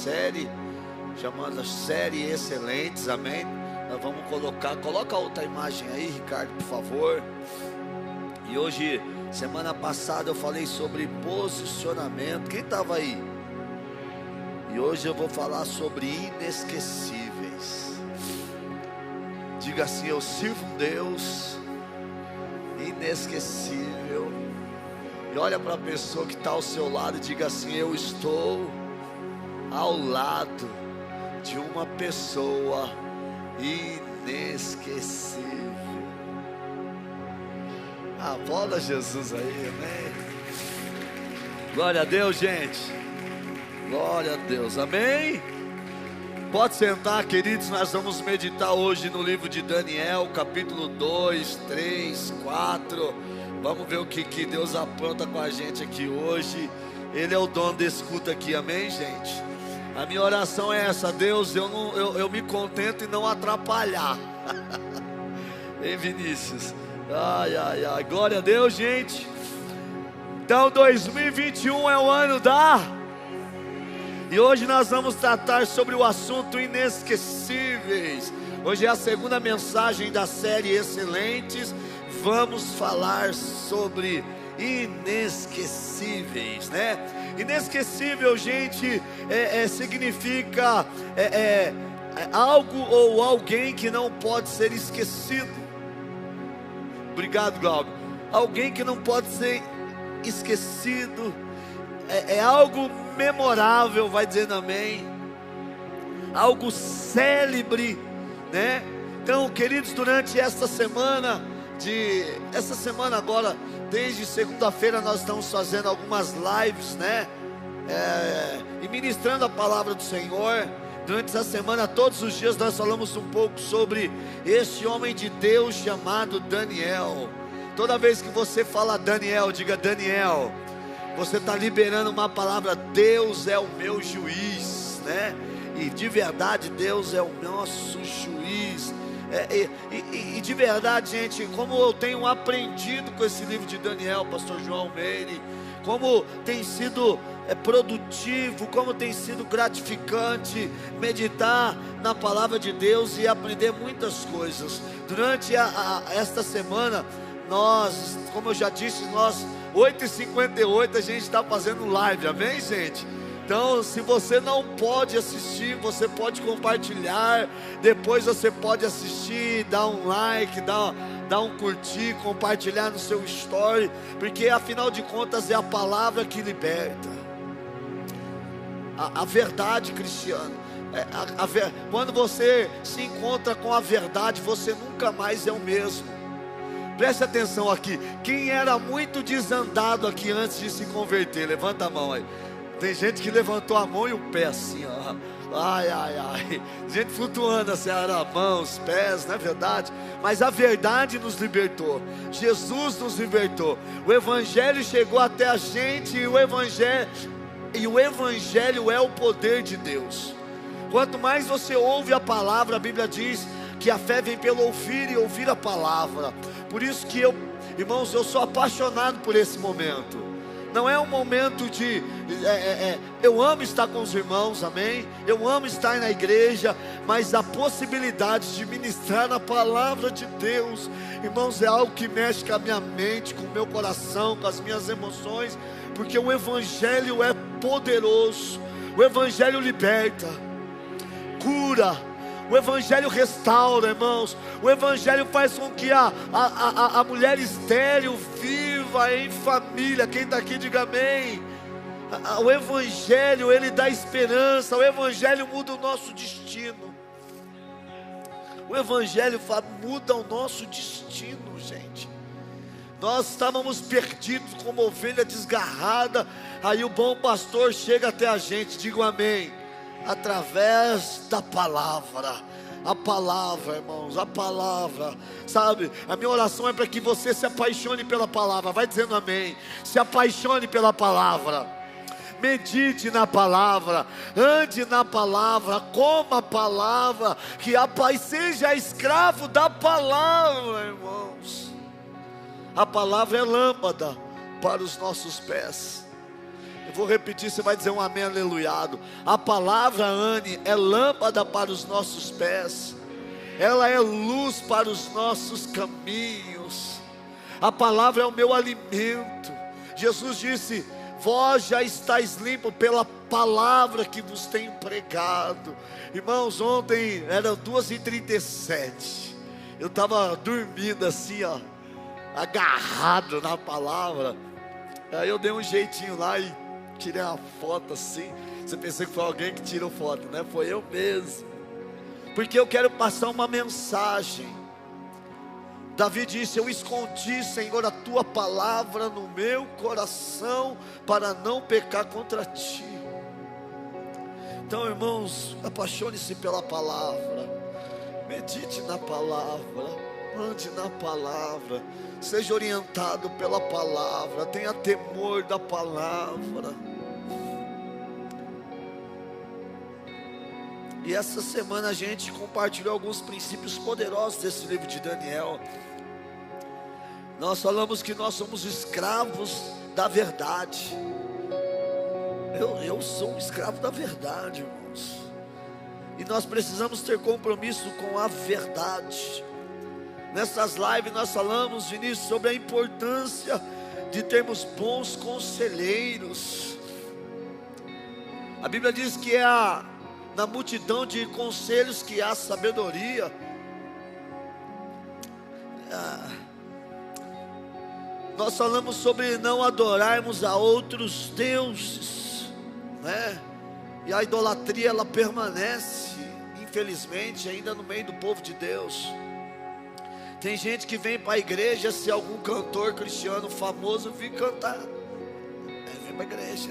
série, chamada Série Excelentes, amém? Nós vamos coloca outra imagem aí, Ricardo, por favor. E hoje, semana passada eu falei sobre posicionamento, quem estava aí? E hoje eu vou falar sobre inesquecíveis. Diga assim: eu sirvo um Deus inesquecível. E olha para a pessoa que está ao seu lado e diga assim: eu estou ao lado de uma pessoa inesquecível. Aplauda Jesus aí, amém? Glória a Deus, gente. Glória a Deus, amém? Pode sentar, queridos. Nós vamos meditar hoje no livro de Daniel, capítulo 2, 3, 4. Vamos ver o que Deus apronta com a gente aqui hoje. Ele é o dono desse culto aqui, amém, gente? A minha oração é essa: Deus, eu me contento em não atrapalhar. Hein, Vinícius? Ai, ai, ai, glória a Deus, gente. Então 2021 é o ano e hoje nós vamos tratar sobre o assunto inesquecíveis. Hoje é a segunda mensagem da série Excelentes. Vamos falar sobre inesquecíveis, né? Inesquecível, gente, significa algo ou alguém que não pode ser esquecido. Obrigado, Glauber. Alguém que não pode ser esquecido. É algo memorável, vai dizendo amém. Algo célebre, né? Então, queridos, durante esta semana agora, desde segunda-feira nós estamos fazendo algumas lives, né? E ministrando a palavra do Senhor. Durante essa semana, todos os dias nós falamos um pouco sobre este homem de Deus chamado Daniel. Toda vez que você fala Daniel, diga Daniel. Você está liberando uma palavra: Deus é o meu juiz, né? E de verdade Deus é o nosso juiz. E de verdade, gente, como eu tenho aprendido com esse livro de Daniel, pastor João Meire, como tem sido produtivo, como tem sido gratificante meditar na palavra de Deus e aprender muitas coisas. Durante esta semana, nós, como eu já disse, 8h58 a gente está fazendo live, amém, gente? Então, se você não pode assistir, você pode compartilhar. Depois você pode assistir, dar um like, dar um curtir, compartilhar no seu story, porque afinal de contas é a palavra que liberta. A verdade, cristiano, quando você se encontra com a verdade, você nunca mais é o mesmo. Preste atenção aqui. Quem era muito desandado aqui antes de se converter, levanta a mão aí. Tem gente que levantou a mão e o pé assim, ó. Ai, ai, ai. Gente flutuando assim, a mão, os pés, não é verdade? Mas a verdade nos libertou. Jesus nos libertou. O Evangelho chegou até a gente e o Evangelho é o poder de Deus. Quanto mais você ouve a palavra, a Bíblia diz que a fé vem pelo ouvir e ouvir a palavra. Por isso que irmãos, eu sou apaixonado por esse momento. Não é um momento de eu amo estar com os irmãos, amém? Eu amo estar na igreja, mas a possibilidade de ministrar a palavra de Deus, irmãos, é algo que mexe com a minha mente, com o meu coração, com as minhas emoções, porque o Evangelho é poderoso. O Evangelho liberta, cura. O Evangelho restaura, irmãos. O Evangelho faz com que a mulher estéril viva em família. Quem está aqui, diga amém. O Evangelho, ele dá esperança. O Evangelho muda o nosso destino. O Evangelho muda o nosso destino, gente. Nós estávamos perdidos como ovelha desgarrada. Aí o bom pastor chega até a gente. Diga amém. Através da palavra. A palavra, irmãos, a palavra, sabe? A minha oração é para que você se apaixone pela palavra. Vai dizendo amém. Se apaixone pela palavra. Medite na palavra, ande na palavra, coma a palavra, que seja escravo da palavra, irmãos. A palavra é lâmpada para os nossos pés Eu vou repetir, você vai dizer um amém aleluiado. A palavra, Anne, é lâmpada para os nossos pés, ela é luz para os nossos caminhos. A palavra é o meu alimento. Jesus disse: vós já estáis limpos pela palavra que vos tenho pregado. Irmãos, ontem era 2h37. Eu estava dormindo assim, ó, agarrado na palavra. Aí eu dei um jeitinho lá e tirei uma foto assim. Você pensou que foi alguém que tirou foto, né? Foi eu mesmo. Porque eu quero passar uma mensagem. Davi disse: eu escondi, Senhor, a tua palavra no meu coração, para não pecar contra ti. Então, irmãos, apaixone-se pela palavra, medite na palavra, ande na palavra, seja orientado pela palavra, tenha temor da palavra. E essa semana a gente compartilhou alguns princípios poderosos desse livro de Daniel. Nós falamos que nós somos escravos da verdade. Eu sou um escravo da verdade, irmãos. E nós precisamos ter compromisso com a verdade. Nessas lives nós falamos, Vinícius, sobre a importância de termos bons conselheiros. A Bíblia diz que na multidão de conselhos que há sabedoria. Nós falamos sobre não adorarmos a outros deuses, né? E a idolatria, ela permanece, infelizmente, ainda no meio do povo de Deus. Tem gente que vem para a igreja, se algum cantor cristiano famoso vir cantar, vem para a igreja.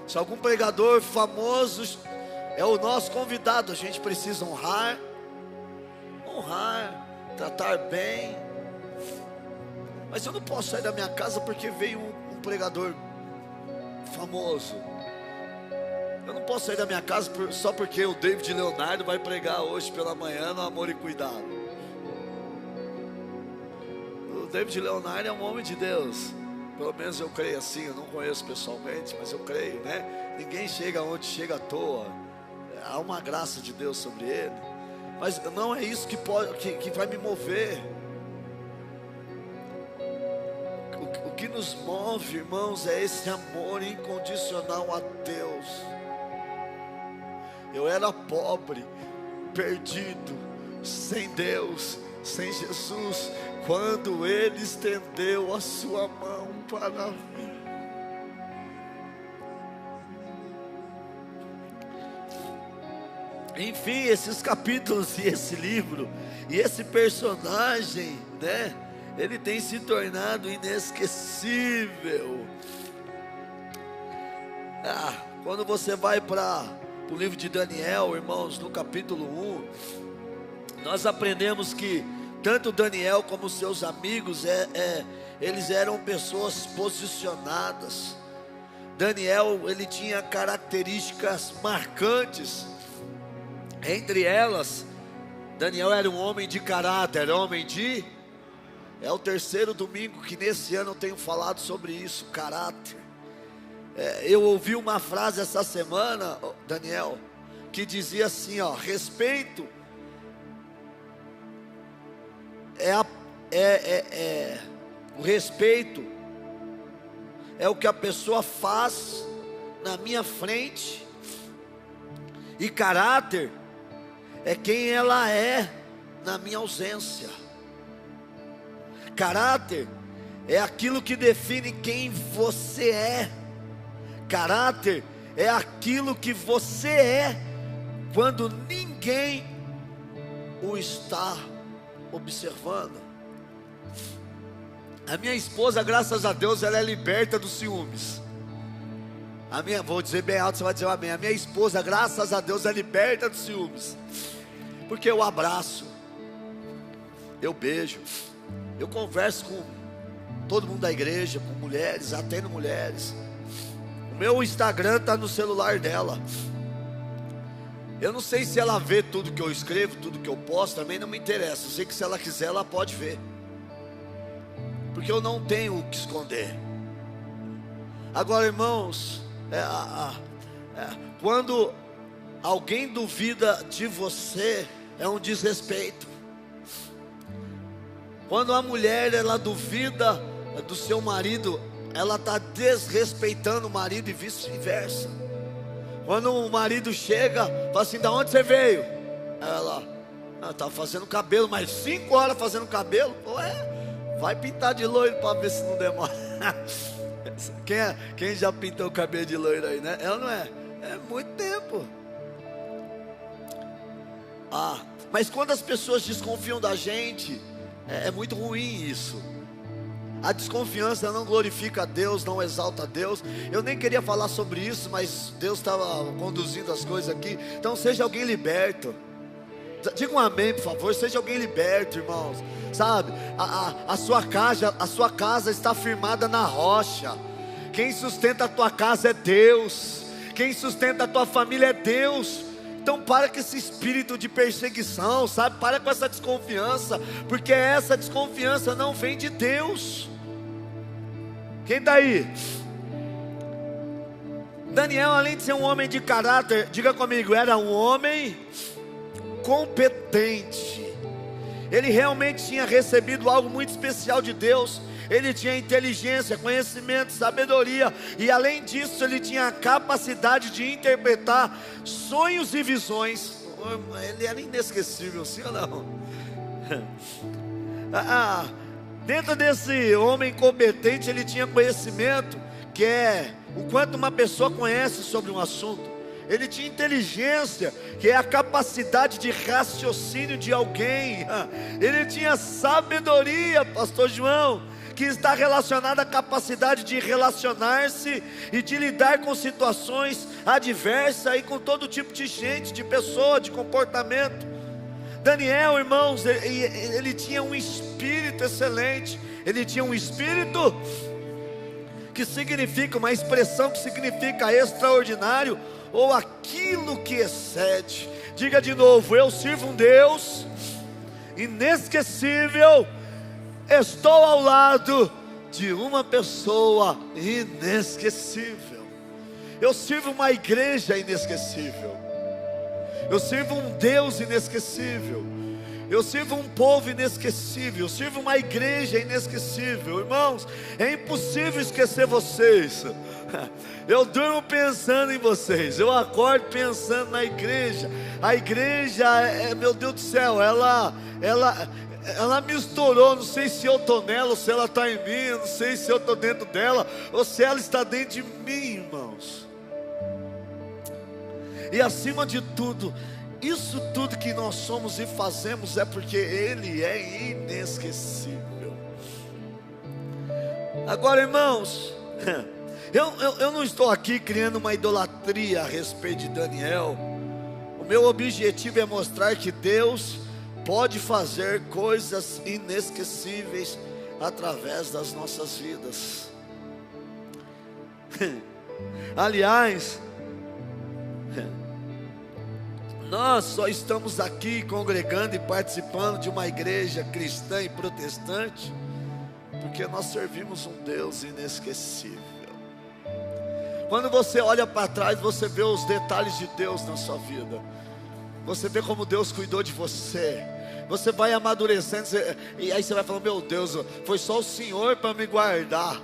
Se algum pregador famoso é o nosso convidado, a gente precisa honrar, tratar bem. Mas eu não posso sair da minha casa porque veio um pregador famoso. Eu não posso sair da minha casa só porque o David Leonardo vai pregar hoje pela manhã no Amor e Cuidado. O David Leonardo é um homem de Deus. Pelo menos eu creio assim. Eu não conheço pessoalmente, mas eu creio, né? Ninguém chega onde chega à toa. Há uma graça de Deus sobre ele. Mas não é isso que vai me mover. O que nos move, irmãos, é esse amor incondicional a Deus. Eu era pobre, perdido, sem Deus, sem Jesus, quando Ele estendeu a sua mão para mim. Enfim, esses capítulos e esse livro e esse personagem, né? Ele tem se tornado inesquecível. Quando você vai para o livro de Daniel, irmãos, no capítulo 1, nós aprendemos que tanto Daniel como seus amigos, eles eram pessoas posicionadas. Daniel, ele tinha características marcantes. Entre elas, Daniel era um homem de caráter, é o terceiro domingo que nesse ano eu tenho falado sobre isso, caráter. Eu ouvi uma frase essa semana, Daniel, que dizia assim, ó: respeito o respeito é o que a pessoa faz na minha frente, e caráter é quem ela é na minha ausência. Caráter é aquilo que define quem você é. Caráter é aquilo que você é quando ninguém o está observando. A minha esposa, graças a Deus, ela é liberta dos ciúmes. Vou dizer bem alto, você vai dizer amém. A minha esposa, graças a Deus, é liberta dos ciúmes. Porque eu abraço, eu beijo, eu converso com todo mundo da igreja, com mulheres, atendo mulheres. O meu Instagram está no celular dela. Eu não sei se ela vê tudo que eu escrevo, tudo que eu posto, também não me interessa. Eu sei que se ela quiser, ela pode ver. Porque eu não tenho o que esconder. Agora, irmãos, quando alguém duvida de você, é um desrespeito. Quando a mulher ela duvida do seu marido, ela está desrespeitando o marido e vice-versa. Quando o marido chega, fala assim: da onde você veio? Ela: estava fazendo cabelo, mas 5 horas fazendo cabelo. Ué, vai pintar de loiro para ver se não demora. Quem já pintou o cabelo de loiro aí, né? É ou não é? É muito tempo. Mas quando as pessoas desconfiam da gente, é muito ruim isso. A desconfiança não glorifica a Deus, não exalta a Deus. Eu nem queria falar sobre isso, mas Deus estava conduzindo as coisas aqui. Então seja alguém liberto. Diga um amém, por favor. Seja alguém liberto, irmãos. Sabe, a sua casa está firmada na rocha. Quem sustenta a tua casa é Deus. Quem sustenta a tua família é Deus. Então para com esse espírito de perseguição, sabe? Para com essa desconfiança, porque essa desconfiança não vem de Deus. Quem está aí? Daniel, além de ser um homem de caráter, diga comigo, era um homem competente. Ele realmente tinha recebido algo muito especial de Deus. Ele tinha inteligência, conhecimento, sabedoria, e além disso ele tinha a capacidade de interpretar sonhos e visões. Ele era inesquecível, sim ou não? Dentro desse homem competente, ele tinha conhecimento, que é o quanto uma pessoa conhece sobre um assunto. Ele tinha inteligência, que é a capacidade de raciocínio de alguém. Ele tinha sabedoria, pastor João, que está relacionada à capacidade de relacionar-se e de lidar com situações adversas e com todo tipo de gente, de pessoa, de comportamento. Daniel, irmãos, ele tinha um espírito excelente. Ele tinha um espírito que significa, uma expressão que significa extraordinário, ou aquilo que excede. Diga de novo: eu sirvo um Deus inesquecível. Estou ao lado de uma pessoa inesquecível. Eu sirvo uma igreja inesquecível. Eu sirvo um Deus inesquecível. Eu sirvo um povo inesquecível. Eu sirvo uma igreja inesquecível. Irmãos, é impossível esquecer vocês. Eu durmo pensando em vocês. Eu acordo pensando na igreja. A igreja, meu Deus do céu, ela misturou. Não sei se eu estou nela ou se ela está em mim. Eu não sei se eu estou dentro dela ou se ela está dentro de mim, irmãos. E acima de tudo, isso tudo que nós somos e fazemos é porque Ele é inesquecível. Agora, irmãos, eu não estou aqui criando uma idolatria a respeito de Daniel. O meu objetivo é mostrar que Deus pode fazer coisas inesquecíveis através das nossas vidas. Aliás, nós só estamos aqui congregando e participando de uma igreja cristã e protestante porque nós servimos um Deus inesquecível. Quando você olha para trás, você vê os detalhes de Deus na sua vida. Você vê como Deus cuidou de você. Você vai amadurecendo, e aí você vai falando: meu Deus, foi só o Senhor para me guardar.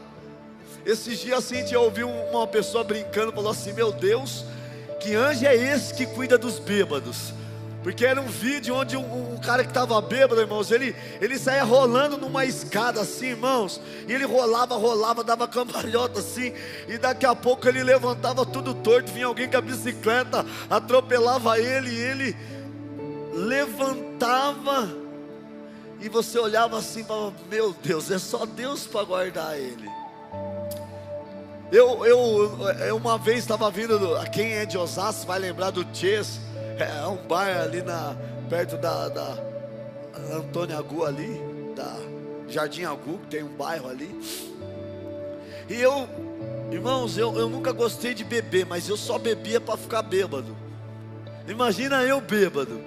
Esses dias assim, eu ouvi uma pessoa brincando, falou assim: meu Deus, que anjo é esse que cuida dos bêbados? Porque era um vídeo onde um cara que estava bêbado, irmãos, ele saía rolando numa escada assim, irmãos, e ele rolava, dava cambalhota assim, e daqui a pouco ele levantava tudo torto, vinha alguém com a bicicleta, atropelava ele, e ele levantava, e você olhava assim e falava: meu Deus, é só Deus para guardar ele. Eu uma vez estava vindo, quem é de Osasco vai lembrar do Chess, é um bar ali perto da Antônio Agu ali, da Jardim Agu, que tem um bairro ali. E irmãos, eu nunca gostei de beber, mas eu só bebia para ficar bêbado. Imagina eu bêbado,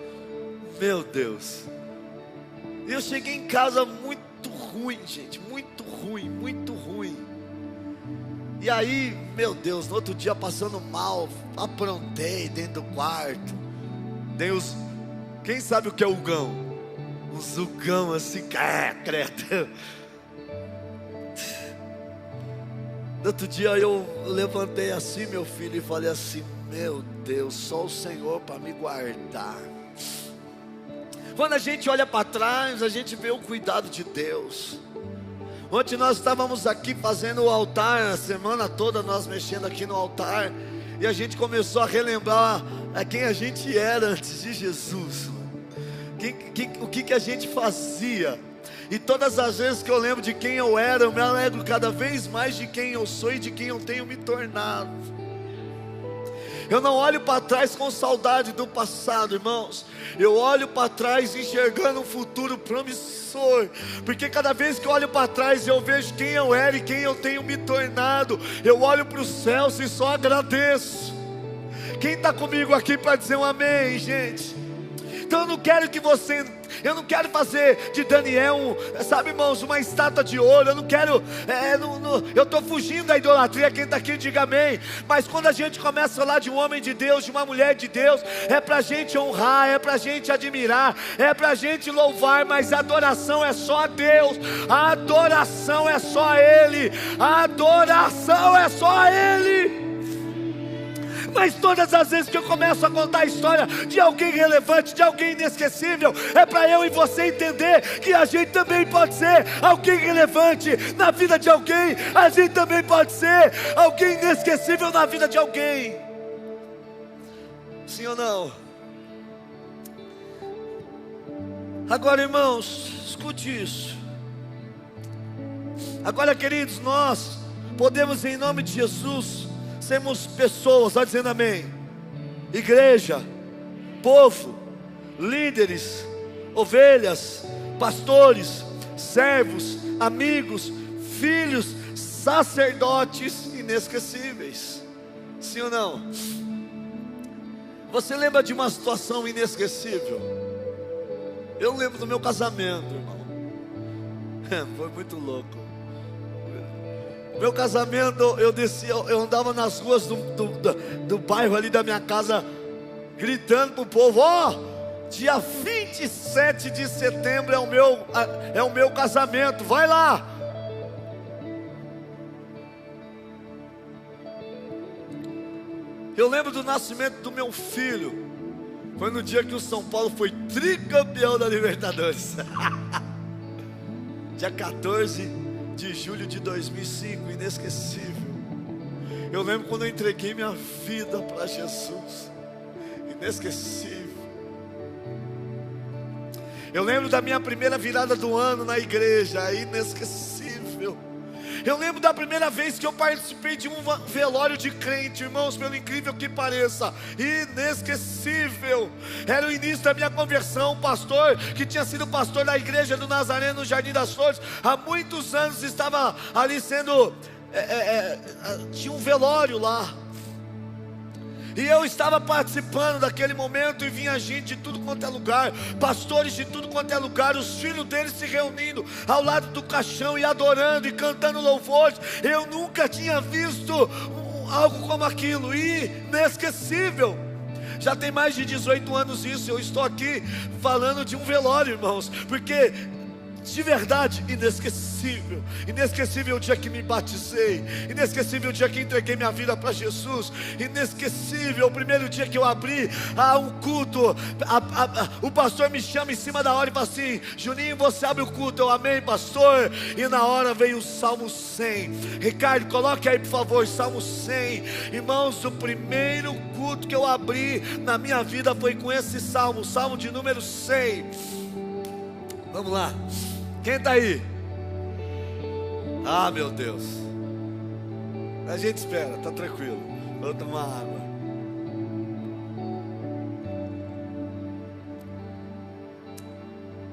meu Deus. Eu cheguei em casa muito ruim, gente, muito ruim. E aí, meu Deus, no outro dia passando mal, aprontei dentro do quarto. Dei os... Quem sabe o que é ugão? Um zugão assim, credo. No outro dia eu levantei assim, meu filho, e falei assim: meu Deus, só o Senhor para me guardar. Quando a gente olha para trás, a gente vê o cuidado de Deus. Ontem nós estávamos aqui fazendo o altar, a semana toda nós mexendo aqui no altar, e a gente começou a relembrar quem a gente era antes de Jesus, o que a gente fazia. E todas as vezes que eu lembro de quem eu era, eu me alegro cada vez mais de quem eu sou e de quem eu tenho me tornado. Eu não olho para trás com saudade do passado, irmãos. Eu olho para trás enxergando um futuro promissor, porque cada vez que eu olho para trás eu vejo quem eu era e quem eu tenho me tornado. Eu olho para os céus e só agradeço. Quem está comigo aqui para dizer um amém, gente? Então eu não quero fazer de Daniel, sabe, irmãos, uma estátua de ouro. Eu não quero, eu estou fugindo da idolatria. Quem está aqui diga amém. Mas quando a gente começa a falar de um homem de Deus, de uma mulher de Deus, é para a gente honrar, é para a gente admirar, é para a gente louvar. Mas a adoração é só a Deus, a adoração é só a Ele, a adoração é só a Ele. Mas todas as vezes que eu começo a contar a história de alguém relevante, de alguém inesquecível, é para eu e você entender que a gente também pode ser alguém relevante na vida de alguém. A gente também pode ser alguém inesquecível na vida de alguém. Sim ou não? Agora, irmãos, escute isso. Agora, queridos, nós podemos, em nome de Jesus, sermos pessoas, vai dizendo amém, igreja, povo, líderes, ovelhas, pastores, servos, amigos, filhos, sacerdotes inesquecíveis. Sim ou não? Você lembra de uma situação inesquecível? Eu lembro do meu casamento, irmão. Foi muito louco. Meu casamento, eu andava nas ruas do bairro ali da minha casa, gritando para o povo: dia 27 de setembro é o meu casamento, vai lá. Eu lembro do nascimento do meu filho, foi no dia que o São Paulo foi tricampeão da Libertadores. Dia 14 de julho de 2005, inesquecível. Eu lembro quando eu entreguei minha vida para Jesus, inesquecível. Eu lembro da minha primeira virada do ano na igreja, inesquecível. Eu lembro da primeira vez que eu participei de um velório de crente, irmãos, pelo incrível que pareça, inesquecível. Era o início da minha conversão. Um pastor que tinha sido pastor da igreja do Nazareno no Jardim das Flores, há muitos anos estava ali sendo, tinha um velório lá. E eu estava participando daquele momento, e vinha gente de tudo quanto é lugar, pastores de tudo quanto é lugar, os filhos deles se reunindo ao lado do caixão e adorando e cantando louvores. Eu nunca tinha visto algo como aquilo, inesquecível. Já tem mais de 18 anos isso. Eu estou aqui falando de um velório, irmãos, porque de verdade, inesquecível. Inesquecível o dia que me batizei, inesquecível o dia que entreguei minha vida para Jesus, inesquecível o primeiro dia que eu abri um culto. O pastor me chama em cima da hora e fala assim: Juninho, você abre o culto. Eu: amém, pastor. E na hora veio o Salmo 100. Ricardo, coloque aí por favor, Salmo 100. Irmãos, o primeiro culto que eu abri na minha vida foi com esse salmo, Salmo de número 100. Vamos lá. Quem está aí? Ah, meu Deus. A gente espera, está tranquilo. Vou tomar água.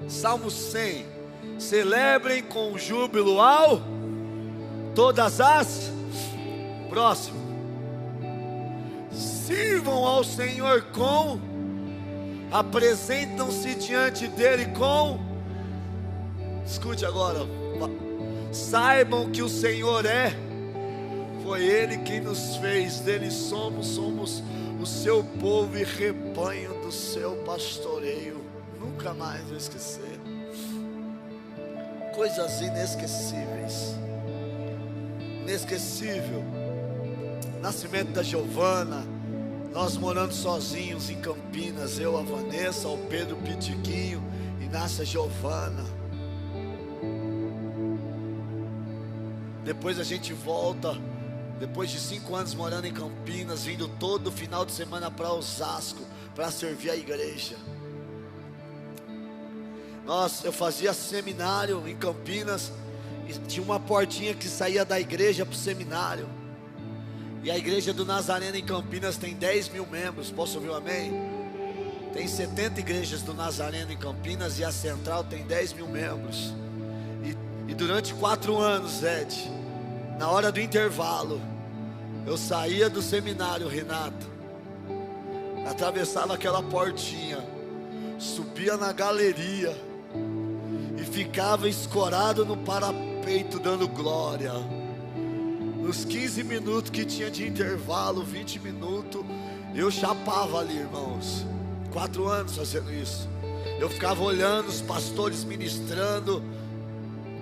Salmo 100. Celebrem com júbilo ao todas as. Próximo. Sirvam ao Senhor com. Apresentam-se diante dele com. Escute agora. Saibam que o Senhor é Foi Ele quem nos fez, dele somos o seu povo e rebanho do seu pastoreio. Nunca mais vou esquecer. Coisas inesquecíveis. Inesquecível. Nascimento da Giovana. Nós morando sozinhos em Campinas. Eu, a Vanessa, o Pedro Pitiquinho. E nasce a Giovana. Depois a gente volta. Depois de 5 anos morando em Campinas, vindo todo final de semana para Osasco, para servir a igreja. Eu fazia seminário em Campinas, e tinha uma portinha que saía da igreja para o seminário. E a igreja do Nazareno em Campinas tem 10 mil membros, posso ouvir um amém? Tem 70 igrejas do Nazareno em Campinas e a central tem 10 mil membros. E durante 4 anos, Ed, na hora do intervalo, eu saía do seminário, Renato, atravessava aquela portinha, subia na galeria e ficava escorado no parapeito dando glória. Nos 15 minutos que tinha de intervalo, 20 minutos, eu chapava ali, irmãos. 4 anos fazendo isso. Eu ficava olhando os pastores ministrando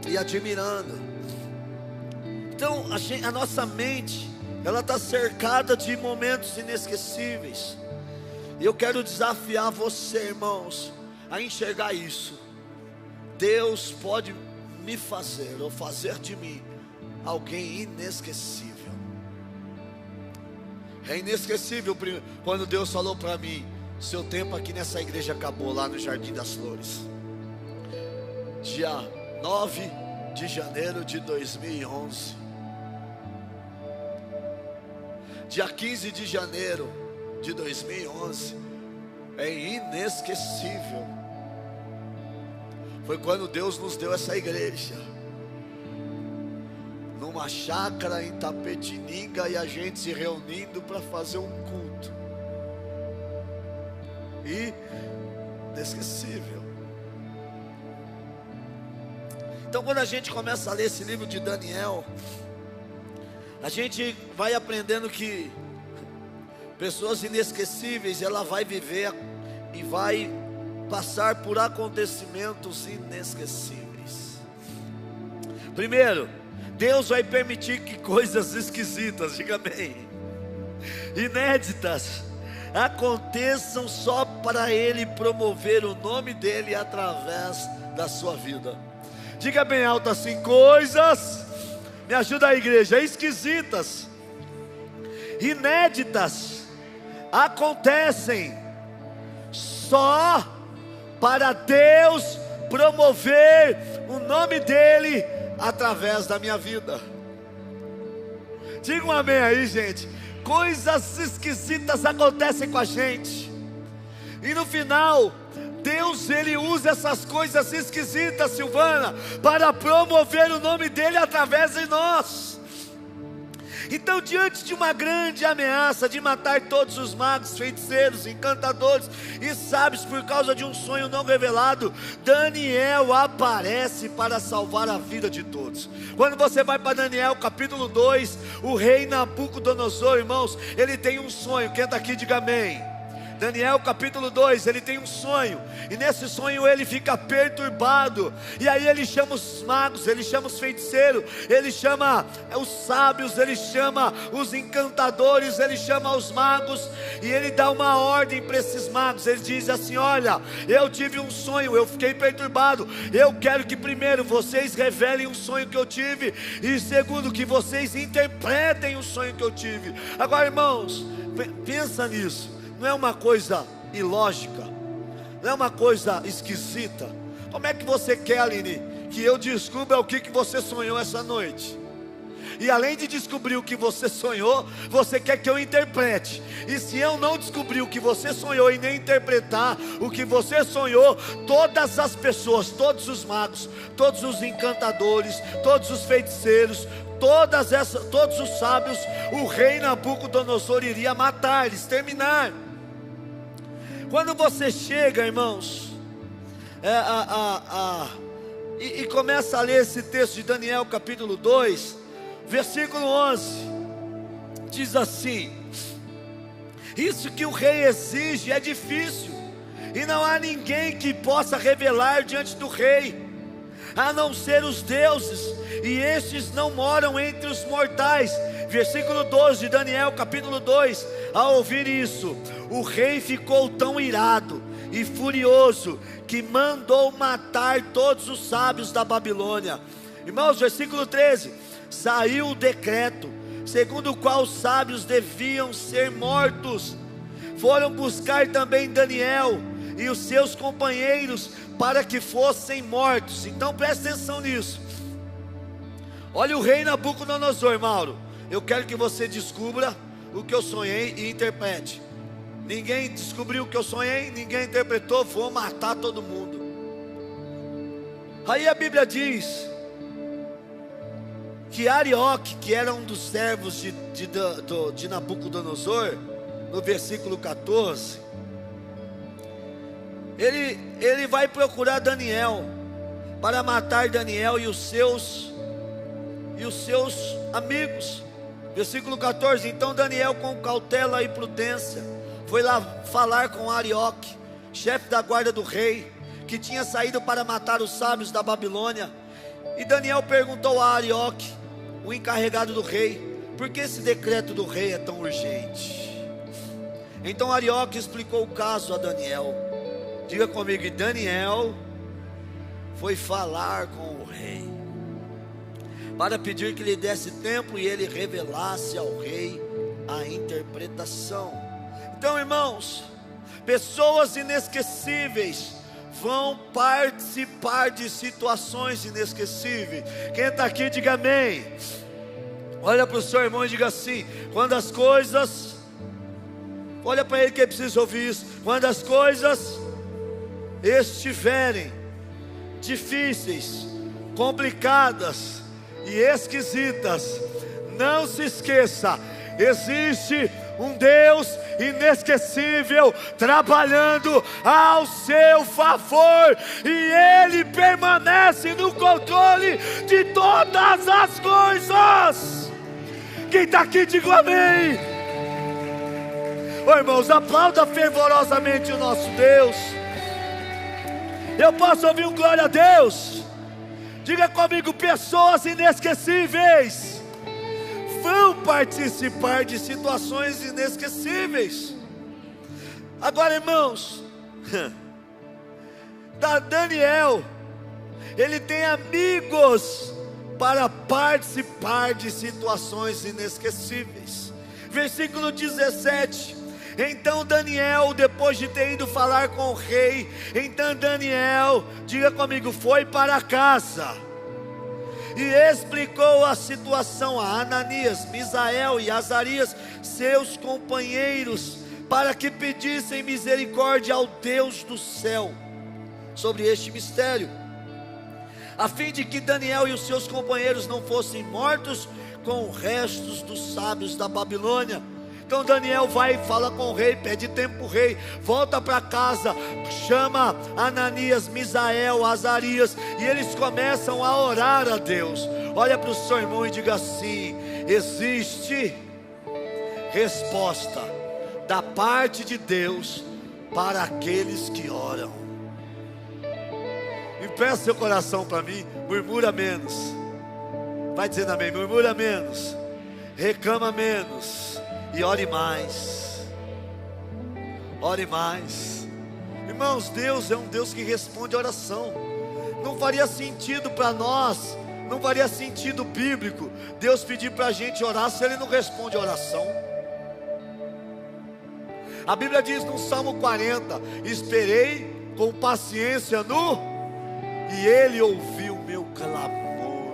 e admirando. Então a nossa mente, ela está cercada de momentos inesquecíveis. E eu quero desafiar você, irmãos, a enxergar isso. Deus pode me fazer, ou fazer de mim, alguém inesquecível. É inesquecível quando Deus falou para mim: seu tempo aqui nessa igreja acabou, lá no Jardim das Flores. Dia 9 de janeiro de 2011. Dia 15 de janeiro de 2011. É inesquecível. Foi quando Deus nos deu essa igreja, numa chácara em Tapetininga, e a gente se reunindo para fazer um culto. Inesquecível. Então, quando a gente começa a ler esse livro de Daniel, a gente vai aprendendo que pessoas inesquecíveis, ela vai viver e vai passar por acontecimentos inesquecíveis. Primeiro, Deus vai permitir que coisas esquisitas, diga bem, inéditas, aconteçam só para Ele promover o nome dEle através da sua vida. Diga bem alto assim: coisas, me ajuda a igreja, esquisitas, inéditas, acontecem só para Deus promover o nome dEle através da minha vida. Diga um amém aí, gente. Coisas esquisitas acontecem com a gente, e no final Deus, Ele usa essas coisas esquisitas, Silvana, para promover o nome dEle através de nós. Então, diante de uma grande ameaça de matar todos os magos, feiticeiros, encantadores e sábios por causa de um sonho não revelado, Daniel aparece para salvar a vida de todos. Quando você vai para Daniel capítulo 2, o rei Nabucodonosor, irmãos, ele tem um sonho. Quem está aqui, diga amém. Daniel capítulo 2, ele tem um sonho, e nesse sonho ele fica perturbado, e aí ele chama os magos, ele chama os feiticeiros, ele chama os sábios, ele chama os encantadores, ele chama os magos, e ele dá uma ordem para esses magos. Ele diz assim: olha, eu tive um sonho, eu fiquei perturbado, eu quero que primeiro vocês revelem o sonho que eu tive, e segundo, que vocês interpretem o sonho que eu tive. Agora, irmãos, pensa nisso. Não é uma coisa ilógica, não é uma coisa esquisita. Como é que você quer, Aline, que eu descubra o que você sonhou essa noite? E além de descobrir o que você sonhou, você quer que eu interprete. E se eu não descobrir o que você sonhou e nem interpretar o que você sonhou, todas as todos os magos, todos os encantadores, todos os feiticeiros, todos os sábios, o rei Nabucodonosor iria matar, exterminar. Quando você chega, irmãos, e começa a ler esse texto de Daniel capítulo 2, versículo 11, diz assim: isso que o rei exige é difícil, e não há ninguém que possa revelar diante do rei, a não ser os deuses, e estes não moram entre os mortais. Versículo 12 de Daniel capítulo 2. Ao ouvir isso, o rei ficou tão irado e furioso, que mandou matar todos os sábios da Babilônia. Irmãos, versículo 13: saiu o decreto, segundo o qual os sábios deviam ser mortos. Foram buscar também Daniel e os seus companheiros, para que fossem mortos. Então preste atenção nisso. Olha o rei Nabucodonosor, Mauro. Eu quero que você descubra o que eu sonhei e interprete. Ninguém descobriu o que eu sonhei, ninguém interpretou, vou matar todo mundo. Aí a Bíblia diz que Arioque, que era um dos servos de Nabucodonosor, no versículo 14, ele vai procurar Daniel, para matar Daniel e os seus amigos. Versículo 14: então Daniel, com cautela e prudência, foi lá falar com Arioque, chefe da guarda do rei, que tinha saído para matar os sábios da Babilônia. E Daniel perguntou a Arioque, o encarregado do rei, por que esse decreto do rei é tão urgente? Então Arioque explicou o caso a Daniel. Diga comigo: e Daniel foi falar com o rei, para pedir que lhe desse tempo e ele revelasse ao rei a interpretação. Então, irmãos, pessoas inesquecíveis vão participar de situações inesquecíveis. Quem está aqui, diga amém. Olha para o seu irmão e diga assim: quando as coisas, olha para ele que ele precisa ouvir isso, quando as coisas estiverem difíceis, complicadas e esquisitas, não se esqueça, existe um Deus inesquecível trabalhando ao seu favor, e Ele permanece no controle de todas as coisas. Quem está aqui, diga amém. Oh, irmãos, aplauda fervorosamente o nosso Deus. Eu posso ouvir um glória a Deus? Diga comigo: pessoas inesquecíveis vão participar de situações inesquecíveis. Agora, irmãos, Daniel, ele tem amigos para participar de situações inesquecíveis. Versículo 17: então Daniel, depois de ter ido falar com o rei, então Daniel, diga comigo, foi para casa e explicou a situação a Ananias, Misael e Azarias, seus companheiros, para que pedissem misericórdia ao Deus do céu sobre este mistério, a fim de que Daniel e os seus companheiros não fossem mortos com os restos dos sábios da Babilônia. Então Daniel vai e fala com o rei, pede tempo para o rei, volta para casa, chama Ananias, Misael, Azarias, e eles começam a orar a Deus. Olha para o seu irmão e diga assim: existe resposta da parte de Deus para aqueles que oram. Empresta seu coração para mim, murmura menos, vai dizendo amém, murmura menos, reclama menos, e ore mais. Ore mais. Irmãos, Deus é um Deus que responde a oração. Não faria sentido para nós, não faria sentido bíblico Deus pedir para a gente orar se Ele não responde a oração. A Bíblia diz no Salmo 40: esperei com paciência e Ele ouviu o meu clamor.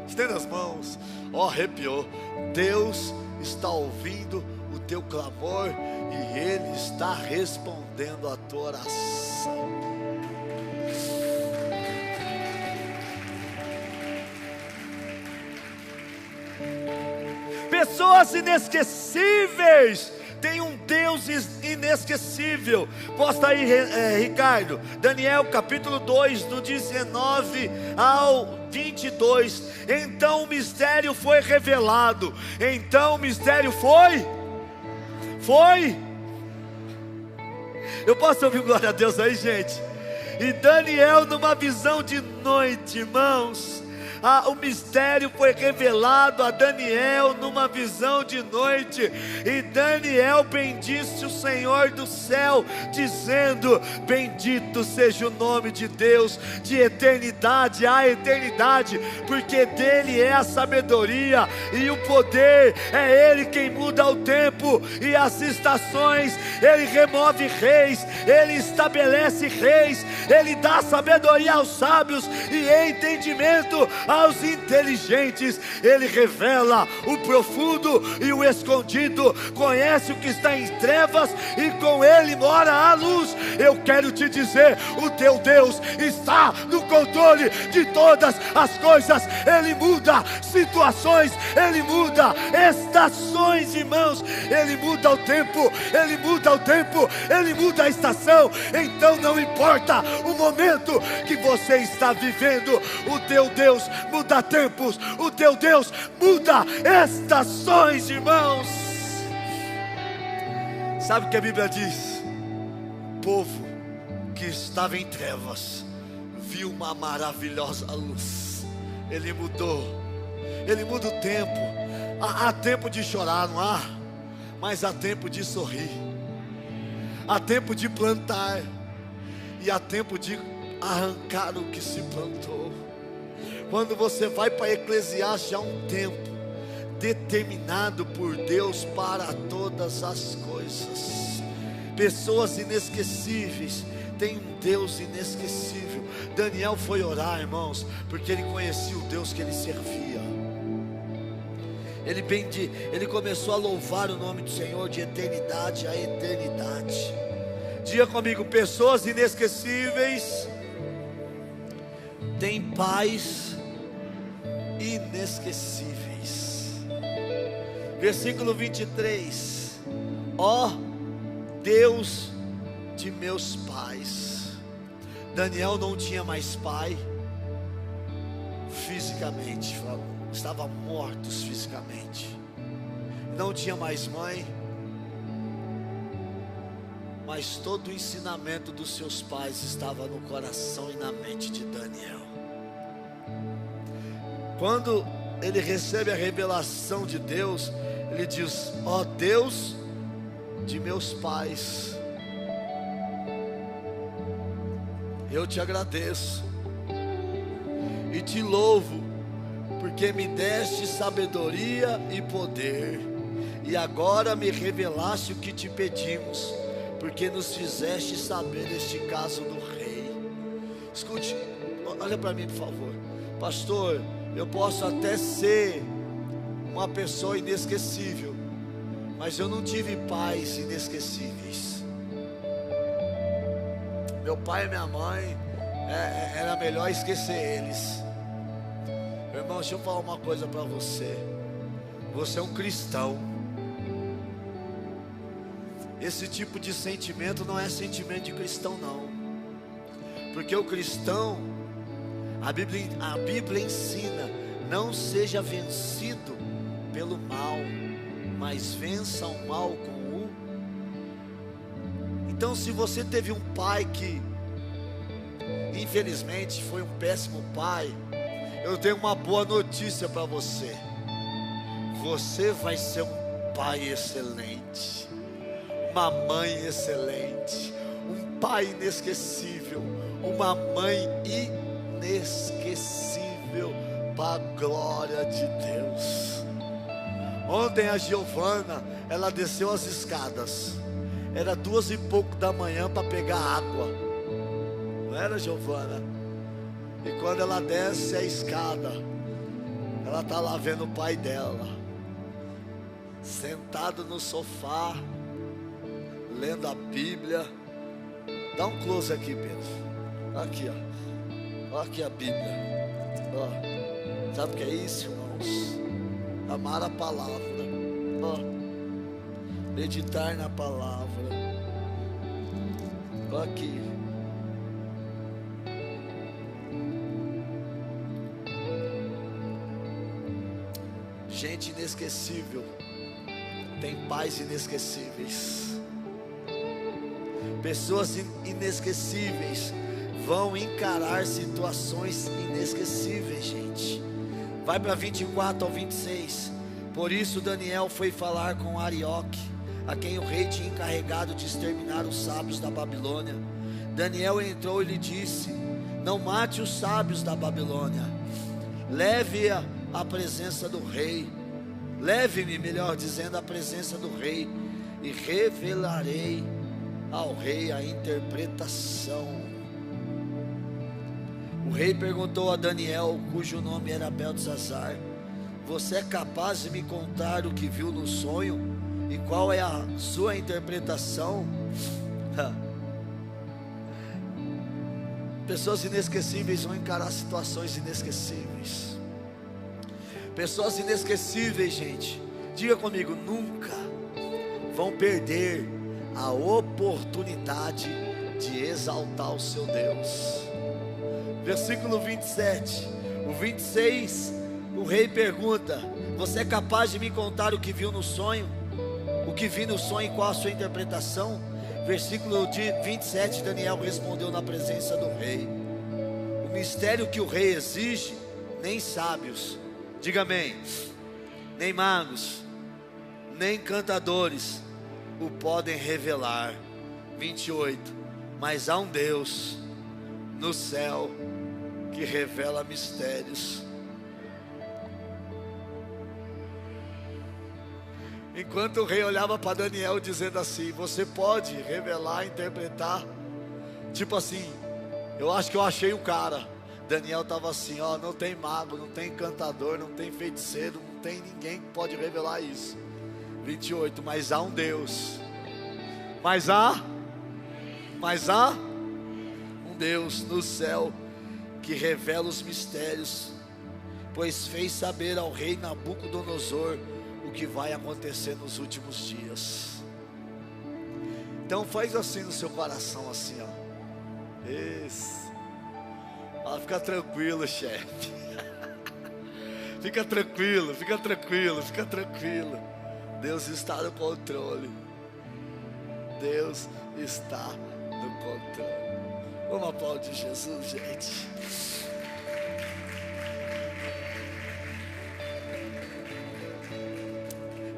Estenda as mãos. Ó, arrepiou. Deus está ouvindo o teu clamor e Ele está respondendo a tua oração. Pessoas inesquecíveis tem um Deus inesquecível. Posta aí, Ricardo, Daniel capítulo 2, do 19 ao 22. Então o mistério foi revelado. Então o mistério foi. Eu posso ouvir glória a Deus aí, gente? E Daniel, numa visão de noite, irmãos, o mistério foi revelado a Daniel numa visão de noite, e Daniel bendisse o Senhor do céu, dizendo: bendito seja o nome de Deus, de eternidade a eternidade, porque dele é a sabedoria e o poder, é ele quem muda o tempo e as estações, ele remove reis, ele estabelece reis, ele dá sabedoria aos sábios e entendimento aos inteligentes. Ele revela o profundo e o escondido, conhece o que está em trevas e com ele mora a luz. Eu quero te dizer, o teu Deus está no controle de todas as coisas. Ele muda situações, ele muda estações, irmãos. Ele muda o tempo, ele muda o tempo, ele muda a estação. Então não importa o momento que você está vivendo, o teu Deus muda tempos, o teu Deus muda estações, irmãos. Sabe o que a Bíblia diz? O povo que estava em trevas viu uma maravilhosa luz. Ele mudou, ele muda o tempo. Há tempo de chorar, não há? Mas há tempo de sorrir, há tempo de plantar e há tempo de arrancar o que se plantou. Quando você vai para Eclesiastes, há um tempo determinado por Deus para todas as coisas. Pessoas inesquecíveis têm um Deus inesquecível. Daniel foi orar, irmãos, porque ele conhecia o Deus que ele servia. Ele começou a louvar o nome do Senhor de eternidade a eternidade. Diga comigo: pessoas inesquecíveis têm pais inesquecíveis. Versículo 23: ó Deus de meus pais. Daniel não tinha mais pai fisicamente, estavam mortos fisicamente. Não tinha mais mãe, mas todo o ensinamento dos seus pais estava no coração e na mente de Daniel. Quando ele recebe a revelação de Deus, ele diz: ó Deus de meus pais, eu te agradeço e te louvo, porque me deste sabedoria e poder, e agora me revelaste o que te pedimos, porque nos fizeste saber este caso do rei. Escute, olha para mim por favor. Pastor, eu posso até ser uma pessoa inesquecível, mas eu não tive pais inesquecíveis. Meu pai e minha mãe, era melhor esquecer eles. Meu irmão, deixa eu falar uma coisa para você. Você é um cristão. Esse tipo de sentimento não é sentimento de cristão, não. Porque o cristão, a Bíblia ensina: não seja vencido pelo mal, mas vença o mal com o. Então, se você teve um pai que infelizmente foi um péssimo pai, eu tenho uma boa notícia para você: você vai ser um pai excelente, uma mãe excelente, um pai inesquecível, uma mãe inesquecível para a glória de Deus. Ontem a Giovana, ela desceu as escadas, era 2h pouco da manhã para pegar água, não era, Giovana? E quando ela desce a escada, ela está lá vendo o pai dela, sentado no sofá, lendo a Bíblia. Dá um close aqui, Pedro. Aqui, ó. Olha aqui a Bíblia. Ó. Sabe o que é isso, irmãos? Amar a palavra. Ó. meditar na palavra. Olha aqui. Gente inesquecível tem pais inesquecíveis. Pessoas inesquecíveis vão encarar situações inesquecíveis, gente. Vai para 24 ao 26. Por isso Daniel foi falar com Arioque, a quem o rei tinha encarregado de exterminar os sábios da Babilônia. Daniel entrou e lhe disse: não mate os sábios da Babilônia, leve-a à presença do rei. Leve-me, melhor dizendo, à presença do rei, e revelarei ao rei a interpretação. O rei perguntou a Daniel, cujo nome era Beltesazar: você é capaz de me contar o que viu no sonho e qual é a sua interpretação? Pessoas inesquecíveis vão encarar situações inesquecíveis. Pessoas inesquecíveis, gente, diga comigo, nunca vão perder a oportunidade de exaltar o seu Deus. Versículo 27, o 26, o rei pergunta: você é capaz de me contar o que viu no sonho? O que vi no sonho e qual a sua interpretação? Versículo 27, Daniel respondeu na presença do rei: o mistério que o rei exige, nem sábios, diga amém, nem magos, nem cantadores o podem revelar. 28, mas há um Deus no céu que revela mistérios. Enquanto o rei olhava para Daniel dizendo assim: você pode revelar, interpretar, tipo assim, eu acho que eu achei o cara. Daniel estava assim, ó, não tem mago, não tem encantador, não tem feiticeiro, não tem ninguém que pode revelar isso. 28, mas há um Deus, mas há um Deus no céu que revela os mistérios, pois fez saber ao rei Nabucodonosor o que vai acontecer nos últimos dias. Então faz assim no seu coração, assim, ó. Isso. Fica tranquilo, chefe. Fica tranquilo, fica tranquilo, fica tranquilo. Deus está no controle. Deus está no controle. Vamos aplaudir Jesus, gente.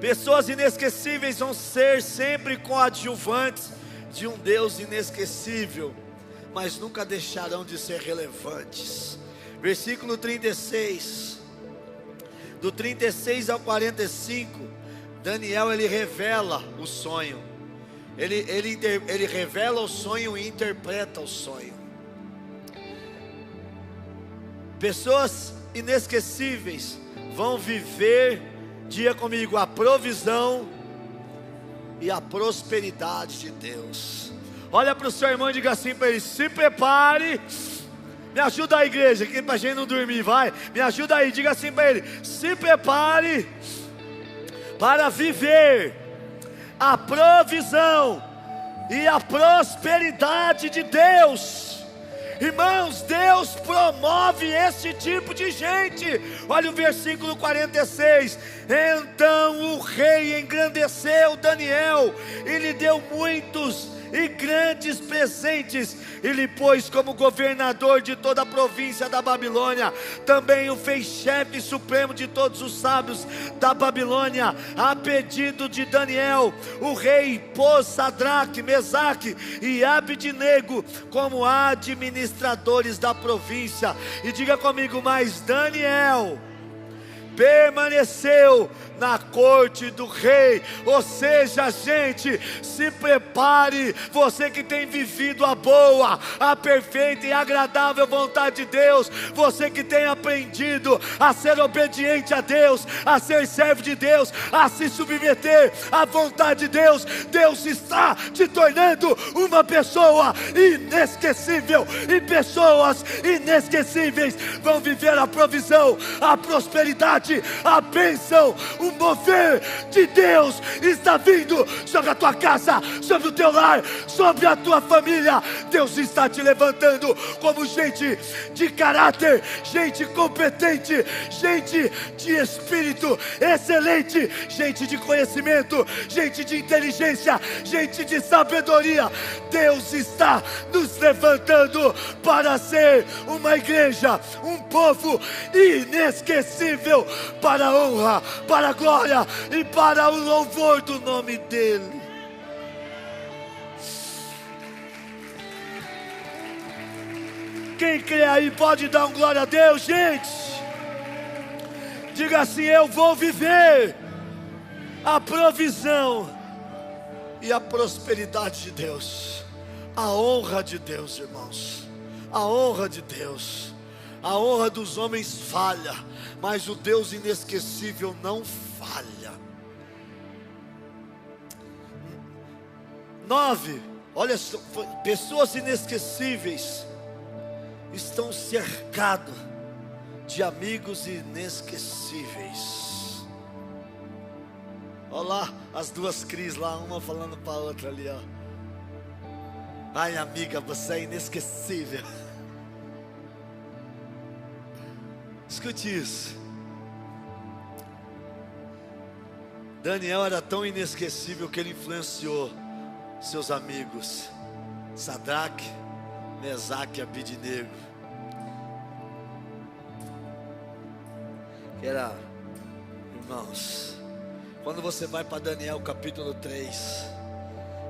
Pessoas inesquecíveis vão ser sempre coadjuvantes de um Deus inesquecível, mas nunca deixarão de ser relevantes. Versículo 36, do 36 ao 45, Daniel ele revela o sonho, ele revela o sonho e interpreta o sonho. Pessoas inesquecíveis vão viver, diga comigo, a provisão e a prosperidade de Deus. Olha para o seu irmão e diga assim para ele: se prepare. Me ajuda aí, igreja, aqui para a gente não dormir, vai. Me ajuda aí, diga assim para ele: se prepare para viver a provisão e a prosperidade de Deus. Irmãos, Deus promove esse tipo de gente. Olha o versículo 46. Então o rei engrandeceu Daniel e lhe deu muitos e grandes presentes, e lhe pôs como governador de toda a província da Babilônia. Também o fez chefe supremo de todos os sábios da Babilônia. A pedido de Daniel, o rei pôs Sadraque, Mesaque e Abednego como administradores da província. E diga comigo, mas Daniel permaneceu na corte do rei. Ou seja, gente, se prepare, você que tem vivido a boa, a perfeita e agradável vontade de Deus, você que tem aprendido a ser obediente a Deus, a ser servo de Deus, a se submeter à vontade de Deus. Deus está te tornando uma pessoa inesquecível, e pessoas inesquecíveis vão viver a provisão, a prosperidade autoridade, a bênção, o mover de Deus está vindo sobre a tua casa, sobre o teu lar, sobre a tua família. Deus está te levantando como gente de caráter, gente competente, gente de espírito excelente, gente de conhecimento, gente de inteligência, gente de sabedoria. Deus está nos levantando para ser uma igreja, um povo inesquecível, para a honra, para a glória e para o louvor do nome dEle. Quem crê aí pode dar um glória a Deus, gente. Diga assim: eu vou viver a provisão e a prosperidade de Deus, a honra de Deus, irmãos, a honra de Deus. A honra dos homens falha, mas o Deus inesquecível não falha. 9, olha só, pessoas inesquecíveis estão cercados de amigos inesquecíveis. Olha lá as duas Cris lá, uma falando para a outra ali, ó. Ai, amiga, você é inesquecível. Escute isso. Daniel era tão inesquecível que ele influenciou seus amigos Sadraque, Mesaque e Abidnego. Irmãos, quando você vai para Daniel capítulo 3,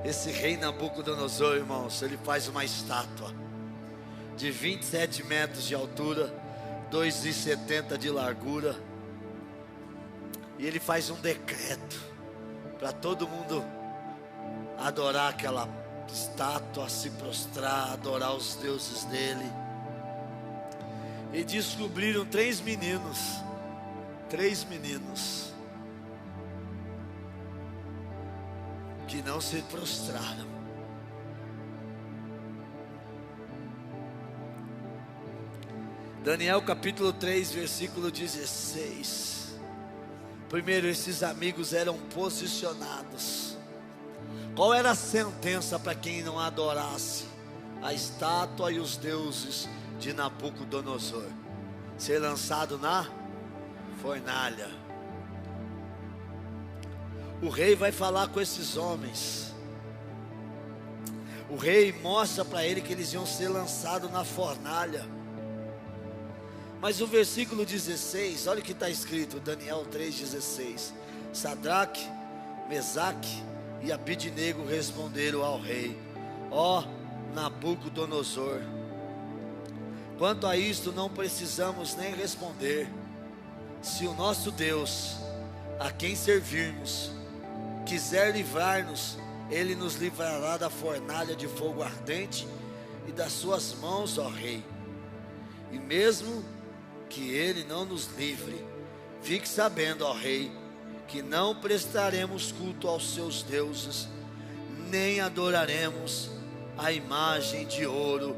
esse rei Nabucodonosor, irmãos, ele faz uma estátua de 27 metros de altura, 2,70 de largura, e ele faz um decreto para todo mundo adorar aquela estátua, se prostrar, adorar os deuses dele. E descobriram três meninos que não se prostraram. Daniel capítulo 3, versículo 16. Primeiro, esses amigos eram posicionados. Qual era a sentença para quem não adorasse a estátua e os deuses de Nabucodonosor? Ser lançado na fornalha. O rei vai falar com esses homens. O rei mostra para ele que eles iam ser lançados na fornalha. Mas o versículo 16, olha o que está escrito, Daniel 3,16. Sadraque, Mesaque e Abidnego responderam ao rei: ó Nabucodonosor, quanto a isto não precisamos nem responder. Se o nosso Deus, a quem servirmos, quiser livrar-nos, Ele nos livrará da fornalha de fogo ardente e das suas mãos, ó rei. E mesmo que Ele não nos livre, fique sabendo, ó rei, que não prestaremos culto aos seus deuses, nem adoraremos a imagem de ouro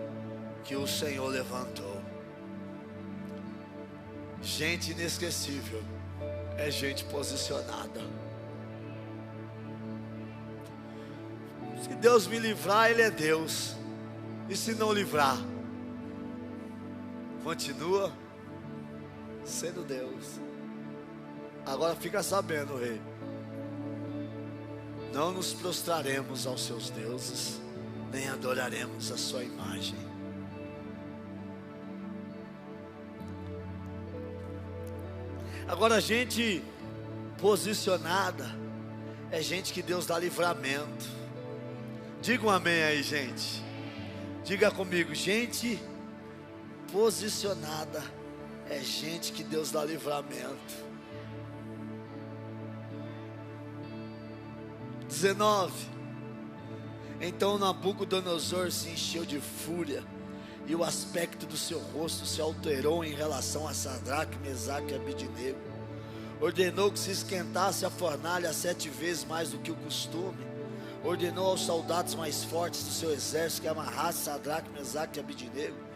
que o Senhor levantou. Gente inesquecível é gente posicionada. Se Deus me livrar, Ele é Deus. E se não livrar, continua sendo Deus. Agora fica sabendo, rei, não nos prostraremos aos seus deuses, nem adoraremos a sua imagem. Agora, gente posicionada é gente que Deus dá livramento. Diga um amém aí, gente. Diga comigo: gente posicionada é gente que Deus dá livramento. 19. Então Nabucodonosor se encheu de fúria, e o aspecto do seu rosto se alterou em relação a Sadraque, Mesaque e Abidnego. Ordenou que se esquentasse a fornalha 7 vezes mais do que o costume. Ordenou aos soldados mais fortes do seu exército que amarrassem Sadraque, Mesaque e Abidnego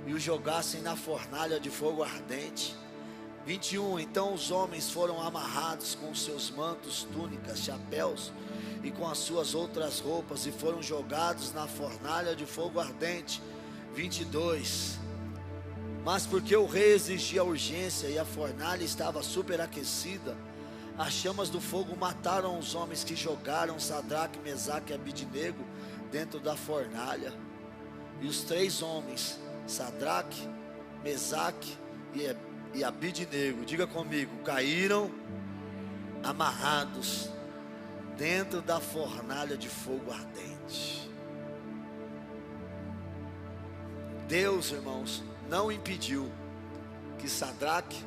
e os jogassem na fornalha de fogo ardente. 21. Então os homens foram amarrados com os seus mantos, túnicas, chapéus e com as suas outras roupas, e foram jogados na fornalha de fogo ardente. 22. Mas porque o rei exigia urgência e a fornalha estava superaquecida, as chamas do fogo mataram os homens que jogaram Sadraque, Mesaque e Abidnego dentro da fornalha. E os 3 homens, Sadraque, Mesaque e Abidnego, diga comigo, caíram amarrados dentro da fornalha de fogo ardente. Deus, irmãos, não impediu que Sadraque,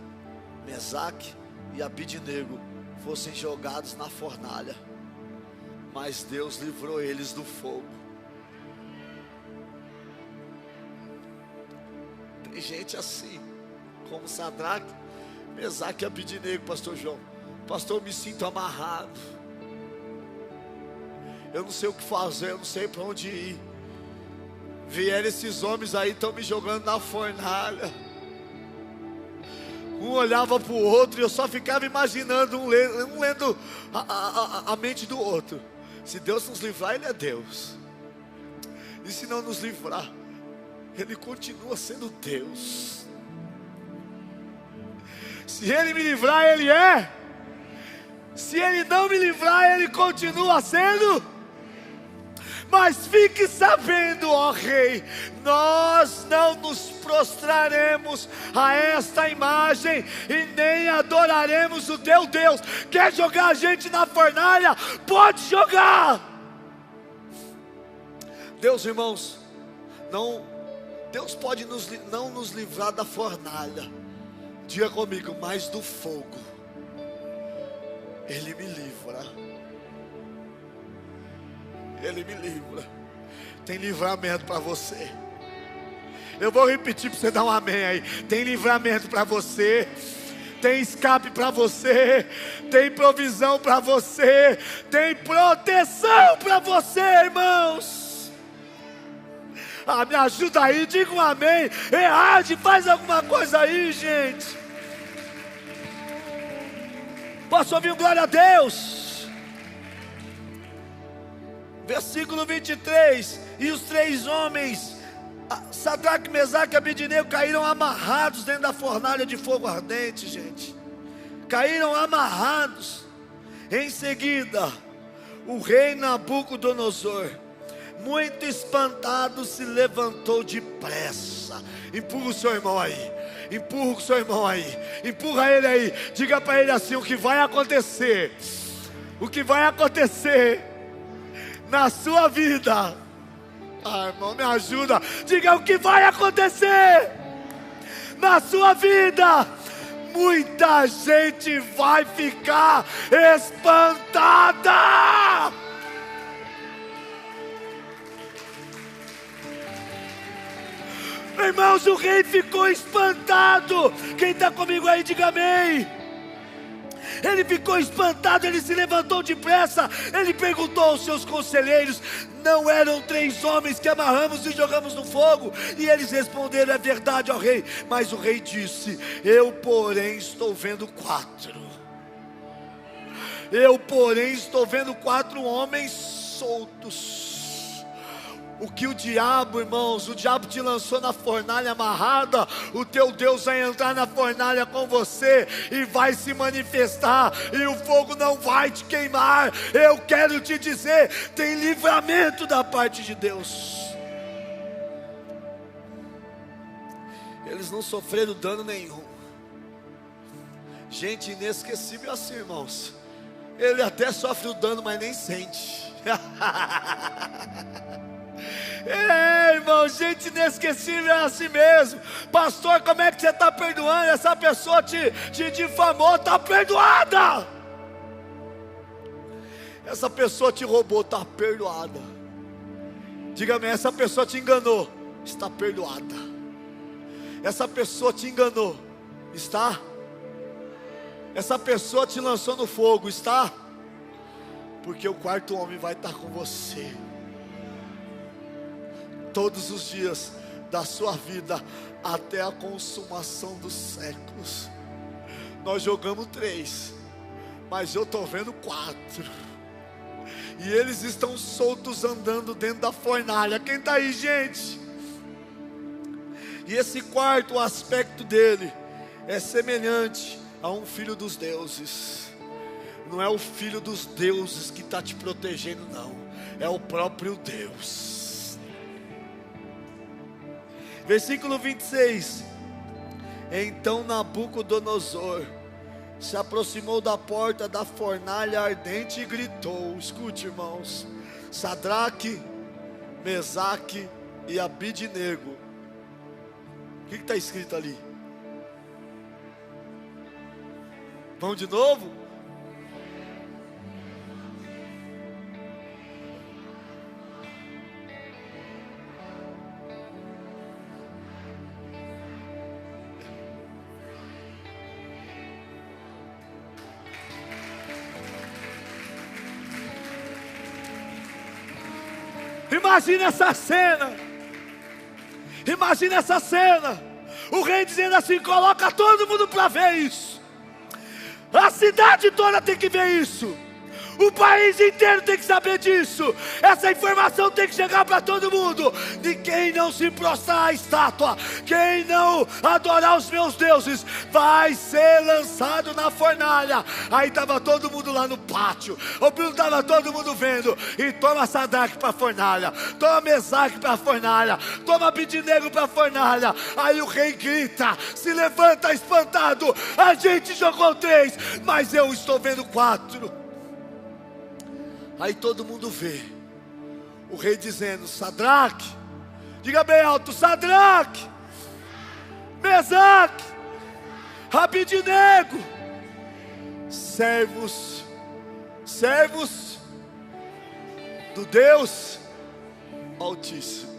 Mesaque e Abidnego fossem jogados na fornalha, mas Deus livrou eles do fogo. Tem gente assim, como Sadraque, Mesaque e Abidnego. Pastor João, pastor, eu me sinto amarrado, eu não sei o que fazer, eu não sei para onde ir. Vieram esses homens aí, estão me jogando na fornalha. Um olhava para o outro e eu só ficava imaginando, um lendo a mente do outro. Se Deus nos livrar, Ele é Deus, e se não nos livrar, Ele continua sendo Deus. Se Ele me livrar, Ele é. Se Ele não me livrar, Ele continua sendo. Mas fique sabendo, ó Rei, nós não nos prostraremos a esta imagem e nem adoraremos o teu Deus. Quer jogar a gente na fornalha? Pode jogar. Deus, irmãos, Deus pode não nos livrar da fornalha, diga comigo, mas do fogo Ele me livra. Ele me livra. Tem livramento para você. Eu vou repetir para você dar um amém aí. Tem livramento para você. Tem escape para você. Tem provisão para você. Tem proteção para você, irmãos. Me ajuda aí, diga um amém. Reage, faz alguma coisa aí, gente. Posso ouvir um glória a Deus? Versículo 23. E os 3 homens, Sadraque, Mesaque e Abidnego, caíram amarrados dentro da fornalha de fogo ardente, gente. Caíram amarrados. Em seguida, o rei Nabucodonosor, muito espantado, se levantou depressa. Empurra o seu irmão aí. Empurra o seu irmão aí. Empurra ele aí. Diga para ele assim: o que vai acontecer? O que vai acontecer na sua vida? Irmão, me ajuda. Diga: o que vai acontecer na sua vida? Muita gente vai ficar espantada. Irmãos, o rei ficou espantado. Quem está comigo aí, diga amém. Ele ficou espantado, ele se levantou depressa. Ele perguntou aos seus conselheiros: não eram 3 homens que amarramos e jogamos no fogo? E eles responderam: é verdade, ó rei. Mas o rei disse: eu porém estou vendo 4. Eu porém estou vendo 4 homens soltos. O que o diabo, irmãos, o diabo te lançou na fornalha amarrada, o teu Deus vai entrar na fornalha com você e vai se manifestar, e o fogo não vai te queimar. Eu quero te dizer, tem livramento da parte de Deus. Eles não sofreram dano nenhum. Gente inesquecível assim, irmãos. Ele até sofre o dano, mas nem sente. Irmão, gente inesquecível é assim mesmo. Pastor, como é que você está perdoando? Essa pessoa te difamou, está perdoada. Essa pessoa te roubou, está perdoada. Diga-me, essa pessoa te enganou, está perdoada. Essa pessoa te enganou, está? Essa pessoa te lançou no fogo, está? Porque o 4º homem vai estar com você todos os dias da sua vida, até a consumação dos séculos. nós jogamos 3, mas eu estou vendo 4. E eles estão soltos andando dentro da fornalha. Quem está aí, gente? E esse quarto, o aspecto dele é semelhante a um filho dos deuses. Não é o filho dos deuses que está te protegendo, não. É o próprio Deus. Versículo 26. Então Nabucodonosor se aproximou da porta da fornalha ardente e gritou. Escute, irmãos. Sadraque, Mesaque e Abidnego. O que está escrito ali? Vamos de novo? Imagina essa cena. Imagina essa cena. O rei dizendo assim: coloca todo mundo para ver isso. A cidade toda tem que ver isso. O país inteiro tem que saber disso. Essa informação tem que chegar para todo mundo. De quem não se prostrar à estátua, quem não adorar os meus deuses, vai ser lançado na fornalha. Aí estava todo mundo lá no pátio. Estava todo mundo vendo. E toma Sadraque para a fornalha, toma Mesaque para a fornalha, toma Abidnego para a fornalha. Aí o rei grita, se levanta espantado: a gente jogou 3, mas eu estou vendo 4. Aí todo mundo vê o rei dizendo: Sadraque, diga bem alto: Sadraque, Mesaque, Abidnego, servos do Deus Altíssimo.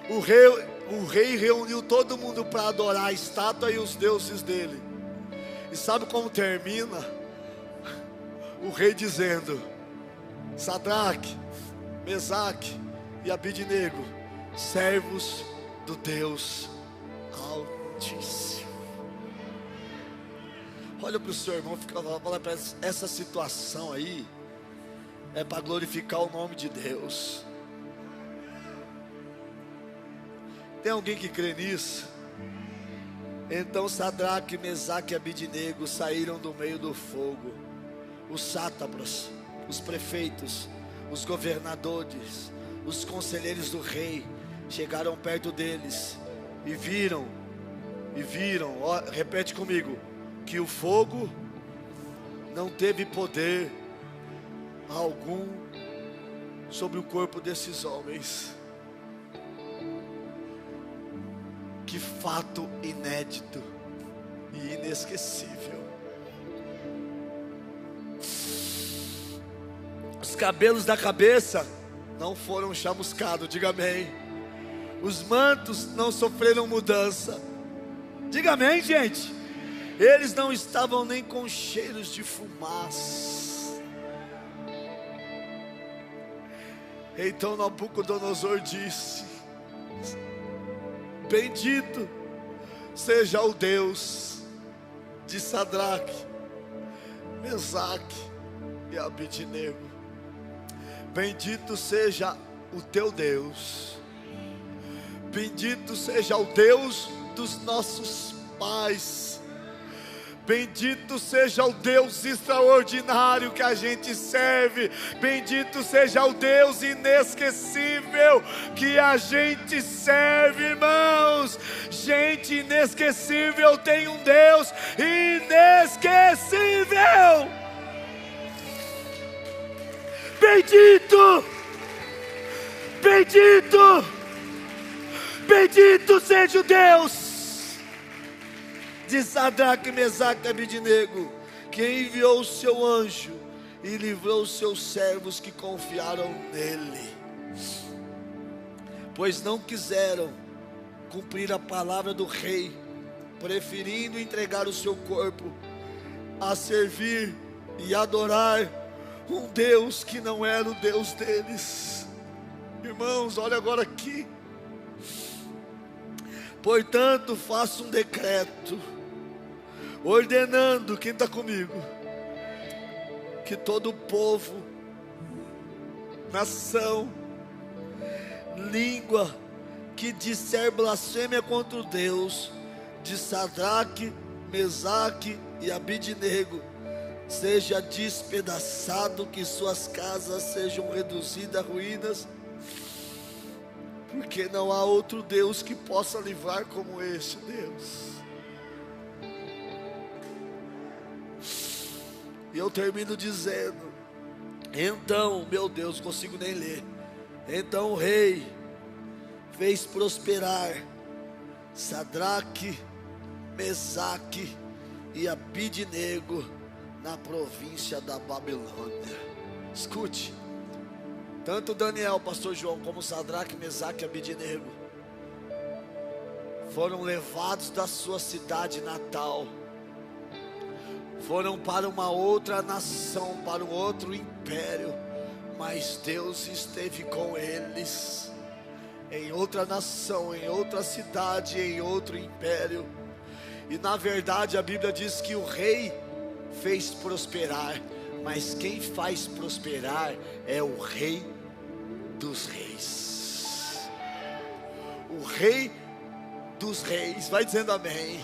O rei reuniu todo mundo para adorar a estátua e os deuses dele. E sabe como termina? O rei dizendo: Sadraque, Mesaque e Abidnego, servos do Deus Altíssimo. Olha para o seu irmão, fala para essa situação aí é para glorificar o nome de Deus. Tem alguém que crê nisso? Então Sadraque, Mesaque e Abidnego saíram do meio do fogo. Os sátrapas, os prefeitos, os governadores, os conselheiros do rei chegaram perto deles e viram, ó, repete comigo, que o fogo não teve poder algum sobre o corpo desses homens. Que fato inédito e inesquecível. Os cabelos da cabeça não foram chamuscados, diga amém. Os mantos não sofreram mudança, diga amém, gente. Eles não estavam nem com cheiros de fumaça. Então Nabucodonosor disse: bendito seja o Deus de Sadraque, Mesaque e Abidnego. Bendito seja o teu Deus. Bendito seja o Deus dos nossos pais. Bendito seja o Deus extraordinário que a gente serve. Bendito seja o Deus inesquecível que a gente serve, irmãos. Gente inesquecível tem um Deus inesquecível. Bendito, bendito, bendito seja o Deus de Sadraque, Mesaque e Abidnego, que enviou o seu anjo e livrou os seus servos que confiaram nele, pois não quiseram cumprir a palavra do rei, preferindo entregar o seu corpo a servir e adorar um Deus que não era o Deus deles. Irmãos, olha agora aqui. Portanto, faço um decreto ordenando, quem está comigo? Que todo povo, nação, língua que disser blasfêmia contra o Deus de Sadraque, Mesaque e Abidnego seja despedaçado, que suas casas sejam reduzidas a ruínas, porque não há outro Deus que possa livrar como este Deus. E eu termino dizendo: então, meu Deus, não consigo nem ler. Então o rei fez prosperar Sadraque, Mesaque e Abidnego na província da Babilônia. Escute, tanto Daniel, pastor João, como Sadraque, Mesaque e Abidnego foram levados da sua cidade natal, foram para uma outra nação, para um outro império, mas Deus esteve com eles, em outra nação, em outra cidade, em outro império. E na verdade a Bíblia diz que o rei fez prosperar, mas quem faz prosperar é o Rei dos Reis. O Rei dos Reis, vai dizendo amém.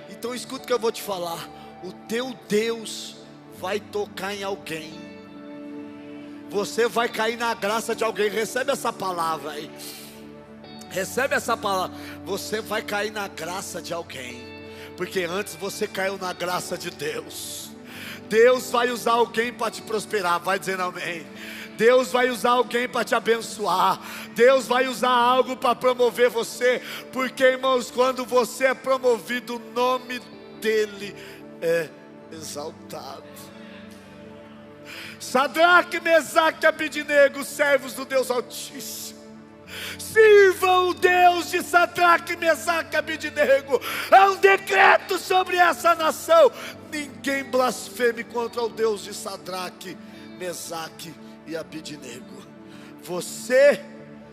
Então escuta o que eu vou te falar: o teu Deus vai tocar em alguém, você vai cair na graça de alguém. Recebe essa palavra aí, recebe essa palavra. Você vai cair na graça de alguém, porque antes você caiu na graça de Deus. Deus vai usar alguém para te prosperar, vai dizendo amém. Deus vai usar alguém para te abençoar. Deus vai usar algo para promover você, porque, irmãos, quando você é promovido, o nome dele é exaltado. Sadraque, Mesaque e Abidnego, servos do Deus Altíssimo, sirvam o Deus de Sadraque, Mesaque e Abidnego. É um decreto sobre essa nação: ninguém blasfeme contra o Deus de Sadraque, Mesaque e Abidnego. Você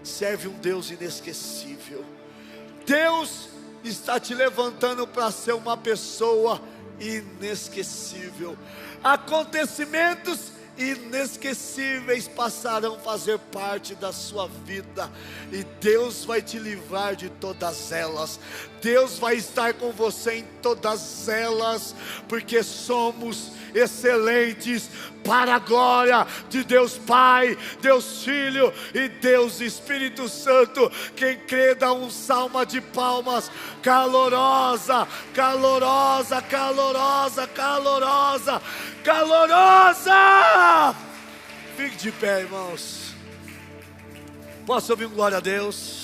serve um Deus inesquecível. Deus está te levantando para ser uma pessoa inesquecível. Acontecimentos inesquecíveis passarão a fazer parte da sua vida, e Deus vai te livrar de todas elas. Deus vai estar com você em todas elas, porque somos excelentes para a glória de Deus Pai, Deus Filho e Deus Espírito Santo. Quem crê, dá um salmo de palmas calorosa, calorosa, calorosa, calorosa, calorosa. Fique de pé, irmãos. Posso ouvir um glória a Deus?